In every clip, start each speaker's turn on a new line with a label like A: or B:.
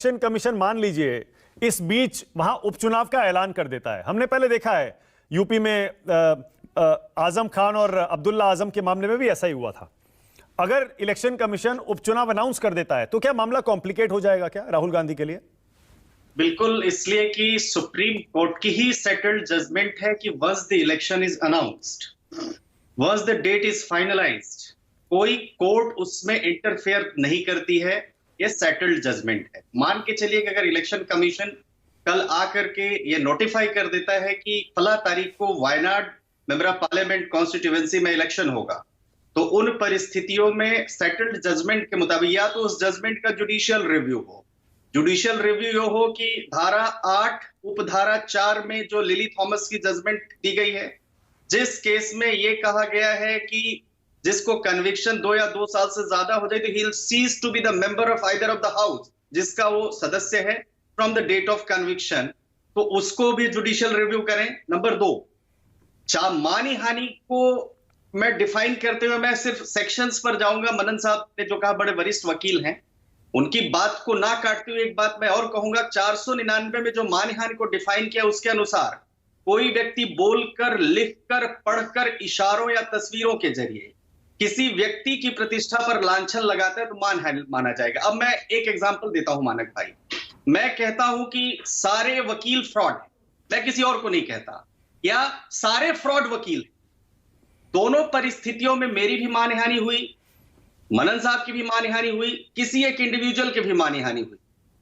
A: Election commission मान लीजिए इस बीच वहां उपचुनाव का ऐलान कर देता है। हमने पहले देखा है यूपी में आजम खान और अब्दुल्ला आजम के मामले में भी ऐसा ही हुआ था। अगर इलेक्शन कमीशन उपचुनाव अनाउंस कर देता है तो क्या मामला कॉम्प्लिकेट हो जाएगा क्या राहुल गांधी के लिए?
B: बिल्कुल, इसलिए कि सुप्रीम कोर्ट की ही सेटल्ड जजमेंट है कि once the election is announced, once the date is finalized, कोई कोर्ट उसमें इंटरफेयर नहीं करती है। ये सेटल्ड जजमेंट है। मान के चलिए कि अगर इलेक्शन कमीशन कल आकर के ये नोटिफाई कर देता है कि फला तारीख को Wayanad member of parliament constituency में इलेक्शन होगा, तो उन परिस्थितियों में सेटल्ड जजमेंट के मुताबिक या तो उस जजमेंट का जुडिशियल रिव्यू हो। जुडिशियल रिव्यू हो कि धारा 8 उपधारा 4 में जो लिली थॉमस की जजमेंट दी गई है, जिस केस में यह कहा गया है कि जिसको कन्विक्शन 2 या 2 साल से ज्यादा हो जाए तो he will cease to be the member of either of the house, जिसका वो सदस्य है from the date of conviction, तो उसको भी जुडिशियल रिव्यू करें। नंबर 2, मानी हानि को मैं डिफाइन करते हुए मैं सिर्फ सेक्शंस पर जाऊंगा। मनन साहब ने जो कहा, बड़े वरिष्ठ वकील हैं, उनकी बात को ना काटते हुए एक बात मैं और कहूंगा। 499 में जो मानहानि को डिफाइन किया उसके अनुसार कोई व्यक्ति बोलकर, लिखकर, पढ़कर, इशारों या तस्वीरों के जरिए किसी व्यक्ति की प्रतिष्ठा पर लांछन लगाता है तो मानहानि माना जाएगा। अब मैं एक एग्जांपल देता हूं मानक भाई। मैं कहता हूं कि सारे वकील फ्रॉड है, मैं किसी और को नहीं कहता, या सारे फ्रॉड वकील। दोनों परिस्थितियों में मेरी भी मानहानि हुई, मनन साहब की भी मानहानि हुई, किसी एक इंडिविजुअल की भी मानहानि हुई।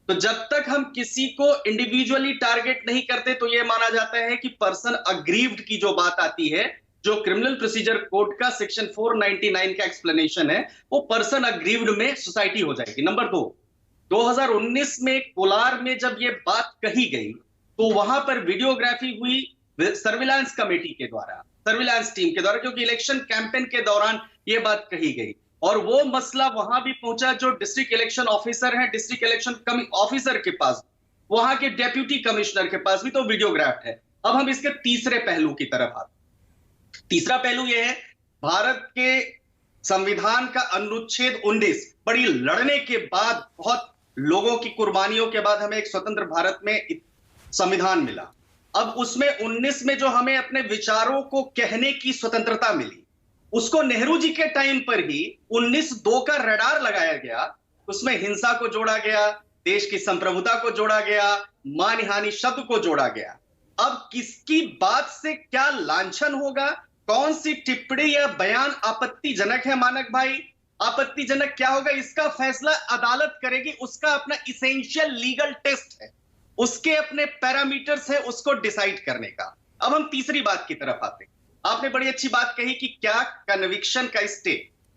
B: तो जब तक हम किसी को इंडिविजुअली टारगेट नहीं करते तो यह माना जाता है कि पर्सन अग्रीव्ड की जो बात आती है, जो क्रिमिनल प्रोसीजर कोड का सेक्शन 499 का एक्सप्लेनेशन है, वो पर्सन अग्रीव्ड में सोसाइटी हो जाएगी। नंबर 2, 2019 में कोलार में जब ये बात कही गई तो वहां पर वीडियोग्राफी हुई सर्विलांस कमेटी के द्वारा, सर्विलांस टीम के द्वारा, क्योंकि इलेक्शन कैंपेन के दौरान ये बात कही गई और वो मसला वहां भी पहुंचा जो डिस्ट्रिक्ट इलेक्शन ऑफिसर है, डिस्ट्रिक्ट इलेक्शन ऑफिसर के पास, वहां के डेप्यूटी कमिश्नर के पास भी तो वीडियोग्राफ है। अब हम इसके तीसरे पहलू की तरफ आते। तीसरा पहलू यह है, भारत के संविधान का अनुच्छेद 19 बड़ी लड़ने के बाद, बहुत लोगों की कुर्बानियों के बाद हमें एक स्वतंत्र भारत में संविधान मिला। अब उसमें 19 में जो हमें अपने विचारों को कहने की स्वतंत्रता मिली, उसको नेहरू जी के टाइम पर ही 19(2) का रडार लगाया गया। उसमें हिंसा को जोड़ा गया, देश की संप्रभुता को जोड़ा गया, मानहानि शब्द को जोड़ा गया। अब किसकी बात से क्या लांछन होगा, कौन सी टिप्पणी या बयान आपत्तिजनक है मानक भाई, आपत्तिजनक क्या होगा, इसका फैसला अदालत करेगी। उसका अपना इसेंशियल लीगल टेस्ट है, उसके अपने पैरामीटर्स है उसको डिसाइड करने का। अब हम तीसरी बात की तरफ आते हैं। आपने बड़ी अच्छी बात कही कि क्या कन्विक्शन का स्टे,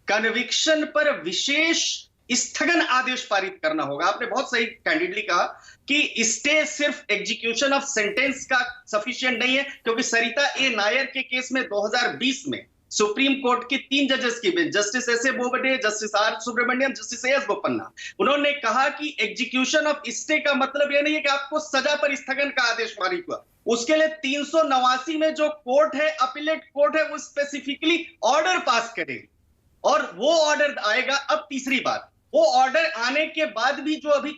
B: कन्विक्शन पर विशेष स्थगन आदेश पारित करना होगा। आपने बहुत सही कैंडिडली कहा कि स्टे सिर्फ एग्जीक्यूशन ऑफ सेंटेंस का सफिशिएंट नहीं है, क्योंकि सरिता ए नायर के केस में 2020 में सुप्रीम कोर्ट की 3 जजेस की bench, justice S A Bobde, justice R Subramaniam, justice S Bopanna, उन्होंने कहा कि एग्जीक्यूशन ऑफ स्टे का मतलब यह नहीं है कि आपको सजा पर स्थगन का आदेश पारित हुआ। उसके लिए 389 में जो कोर्ट है, अपीलेट कोर्ट है, वो स्पेसिफिकली ऑर्डर पास करेगी और वो ऑर्डर आएगा। अब तीसरी बात, वो ऑर्डर आने के बाद भी जो अभी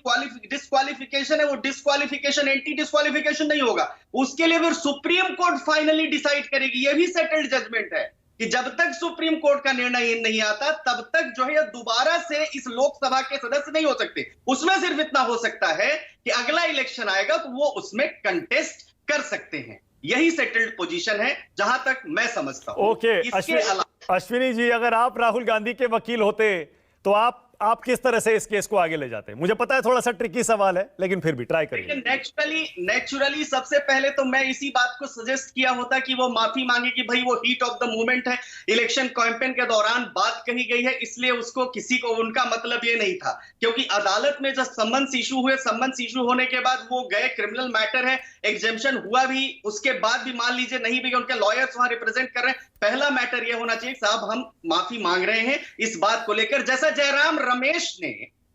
B: डिस्क्वालिफिकेशन है, वो डिस्क्वालिफिकेशन एंटी डिस्क्वालिफिकेशन नहीं होगा, उसके लिए फिर सुप्रीम कोर्ट फाइनली डिसाइड करेगी। ये भी सेटल्ड जजमेंट है कि जब तक सुप्रीम कोर्ट का निर्णय नहीं आता तब तक जो है दोबारा से इस लोकसभा के सदस्य नहीं हो सकते। उसमें सिर्फ इतना हो सकता है कि अगला इलेक्शन आएगा तो वो उसमें कंटेस्ट कर सकते हैं। यही सेटल्ड पोजीशन है जहां तक मैं समझता हूं।
A: ओके, अश्विनी जी, अगर आप राहुल गांधी के वकील होते तो आप किस तरह से इस केस को आगे ले जाते हैं? मुझे पता है थोड़ा सा ट्रिकी सवाल है, लेकिन फिर भी ट्राई करिए।
B: नेचुरली सबसे पहले तो मैं इसी बात को सजेस्ट किया होता कि वो माफी मांगे कि भाई वो हीट ऑफ द मोमेंट है, इलेक्शन कैंपेन के दौरान बात कही गई है, इसलिए उसको किसी को उनका मतलब ये नहीं था। क्योंकि अदालत में जब समन्स इशू हुए, समन्स इशू होने के बाद वो गए, क्रिमिनल मैटर है, एग्जेम्पशन हुआ भी, उसके बाद भी मान लीजिए नहीं भी, उनके लॉयर्स वहां रिप्रेजेंट कर रहे हैं। पहला मैटर यह होना चाहिए साहब हम माफी मांग रहे हैं इस बात को लेकर, जैसा जयराम रमेश ने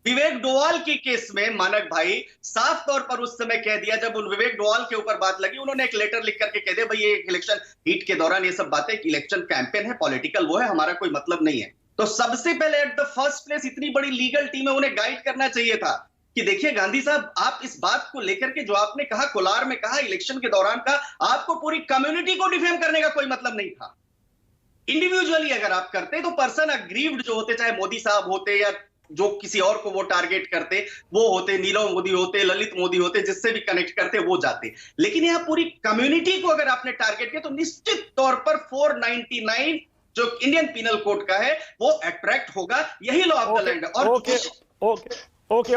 B: विवेक डोवाल के केस में मानक भाई साफ तौर पर उस समय कह दिया, जब उन विवेक डोवाल के ऊपर बात लगी, उन्होंने एक लेटर लिख करके कह दिया भाई ये इलेक्शन हीट के दौरान ये सब बातें, इलेक्शन कैंपेन है, पॉलिटिकल वो है, हमारा कोई मतलब नहीं है। तो सबसे पहले एट द फर्स्ट प्लेस इतनी बड़ी लीगल टीम है, उन्हें गाइड करना चाहिए था कि देखिए गांधी साहब, आप इस बात को लेकर के जो आपने कहा, कोलार में कहा, इलेक्शन के दौरान कहा, आपको पूरी कम्युनिटी को डिफेम करने का कोई मतलब नहीं था। इंडिविजुअली अगर आप करते तो पर्सन अग्रीव्ड जो होते, चाहे मोदी साहब होते या जो किसी और को वो टारगेट करते, वो होते, नीरव मोदी होते, ललित मोदी होते, जिससे भी कनेक्ट करते वो जाते। लेकिन यहां पूरी कम्युनिटी को अगर आपने टारगेट किया तो निश्चित तौर पर 499 जो इंडियन पिनल कोड का है वो अट्रैक्ट होगा। यही लॉ ऑफ द लैंड है। और
A: ओके ओके ओके